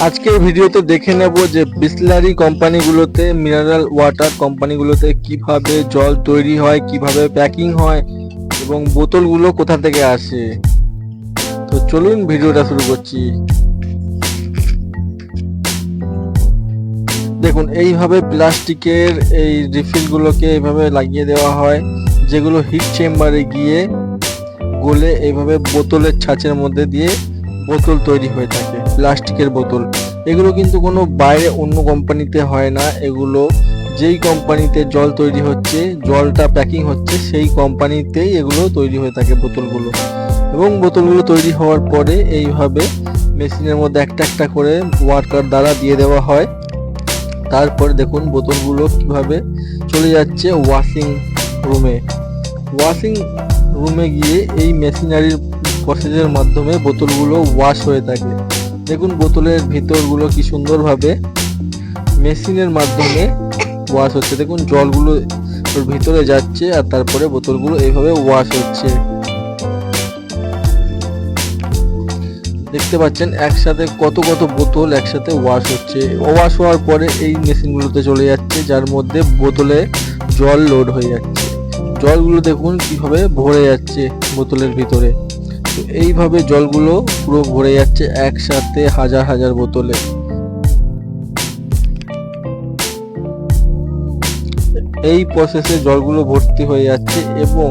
আজকের ভিডিওতে দেখে নেব যে বিসলারি কোম্পানিগুলোতে, মিনারেল ওয়াটার কোম্পানিগুলোতে কিভাবে জল তৈরি হয়, কিভাবে প্যাকিং হয় এবং বোতলগুলো কোথা থেকে আসে। তো চলুন ভিডিওটা শুরু করছি। দেখুন, এইভাবে প্লাস্টিকের এই রিফিলগুলোকে এইভাবে লাগিয়ে দেওয়া হয়, যেগুলো হিট চেম্বারে গিয়ে গলে এইভাবে বোতলের ছাঁচের মধ্যে দিয়ে বোতল তৈরি হয়ে থাকে, প্লাস্টিকের বোতল। এগুলো কিন্তু কোনো বাইরে অন্য কোম্পানিতে হয় না, এগুলো যেই কোম্পানিতে জল তৈরি হচ্ছে, জলটা প্যাকিং হচ্ছে, সেই কোম্পানিতেই এগুলো তৈরি হয়ে থাকে বোতলগুলো। এবং বোতলগুলো তৈরি হওয়ার পরে এইভাবে মেশিনের মধ্যে একটা একটা করে ওয়ার্কার দ্বারা দিয়ে দেওয়া হয়। তারপরে দেখুন বোতলগুলো কিভাবে চলে যাচ্ছে ওয়াশিং রুমে। ওয়াশিং রুমে গিয়ে এই মেশিনারির প্রসেসের মাধ্যমে বোতলগুলো ওয়াশ হয়ে থাকে। দেখুন বোতলের ভিতরগুলো কি সুন্দরভাবে মেশিনের মাধ্যমে ওয়াশ হচ্ছে। দেখুন জলগুলো ওর ভিতরে যাচ্ছে আর তারপরে বোতলগুলো এইভাবে ওয়াশ হচ্ছে। দেখতে পাচ্ছেন একসাথে কত কত বোতল একসাথে ওয়াশ হচ্ছে। ওয়াশ হওয়ার পরে এই মেশিনগুলোতে চলে যাচ্ছে, যার মধ্যে বোতলে জল লোড হয়ে যাচ্ছে। জলগুলো দেখুন কিভাবে ভরে যাচ্ছে বোতলের ভিতরে। তো এইভাবে জলগুলো পুরো ভরে যাচ্ছে একসাথে হাজার হাজার বোতলে। এই প্রসেসে জলগুলো ভর্তি হয়ে যাচ্ছে এবং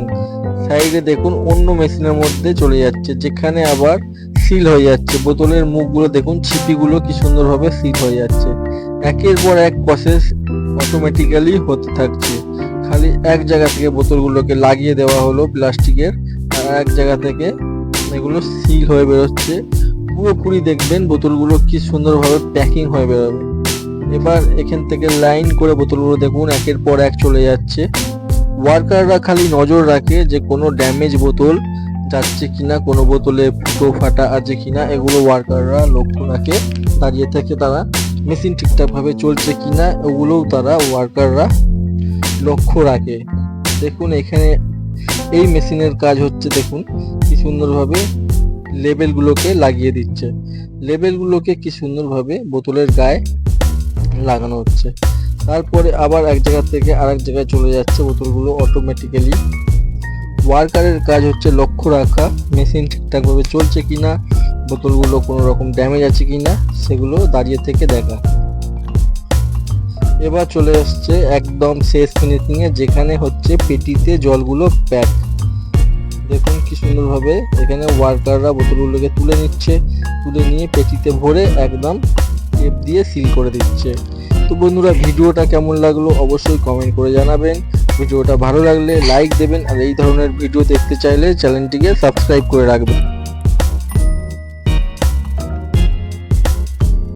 সাইডে দেখুন অন্য মেশিনের মধ্যে চলে যাচ্ছে, যেখানে আবার সিল হয়ে যাচ্ছে। বোতলের মুখগুলো দেখুন, ছিপিগুলো কি সুন্দরভাবে সিল হয়ে যাচ্ছে। একের পর এক প্রসেস অটোমেটিক্যালি হতে থাকছে। খালি এক জায়গা থেকে বোতলগুলোকে লাগিয়ে দেওয়া হলো প্লাস্টিকের, আর এক জায়গা থেকে এগুলো সিল হয়ে বেরোচ্ছে। পুরোপুরি দেখবেন বোতলগুলো কি সুন্দরভাবে প্যাকিং হয়ে বেরোবে। এবার এখান থেকে লাইন করে বোতলগুলো দেখুন একের পর এক চলে যাচ্ছে। ওয়ার্কাররা খালি নজর রাখে যে কোনো ড্যামেজ বোতল যাচ্ছে কিনা, কোনো বোতলে ফুটো ফাটা আছে কিনা, এগুলো ওয়ার্কাররা লক্ষ্য রাখে। দাঁড়িয়ে থেকে তারা মেশিন ঠিকঠাকভাবে চলছে কিনা ওগুলোও তারা ওয়ার্কাররা লক্ষ্য রাখে। দেখুন এখানে এই মেশিনের কাজ হচ্ছে, দেখুন কি সুন্দরভাবে লেবেলগুলোকে লাগিয়ে দিচ্ছে। লেবেলগুলোকে কি সুন্দরভাবে বোতলের গায়ে লাগানো হচ্ছে। তারপরে আবার এক জায়গা থেকে আরেক জায়গায় চলে যাচ্ছে বোতলগুলো অটোমেটিক্যালি। ওয়ার্কারের কাজ হচ্ছে লক্ষ্য রাখা মেশিন ঠিকঠাকভাবে চলছে কিনা, বোতলগুলো কোনো রকম ড্যামেজ আছে কিনা সেগুলো দাঁড়িয়ে থেকে দেখা। এবার চলে আসছে একদম শেষ ফিনিশিং এ, যেখানে হচ্ছে পেটিতে জলগুলো প্যাক। দেখুন কি সুন্দরভাবে এখানে ওয়ার্কাররা বোতলগুলোকে তুলে নিচ্ছে, তুলে নিয়ে পেটিতে ভরে একদম টেপ দিয়ে সিল করে দিচ্ছে। তো বন্ধুরা, ভিডিওটা কেমন লাগলো অবশ্যই কমেন্ট করে জানাবেন। ভিডিওটা ভালো লাগলে লাইক দেবেন, আর এই ধরনের ভিডিও দেখতে চাইলে চ্যানেলটিকে সাবস্ক্রাইব করে রাখবেন।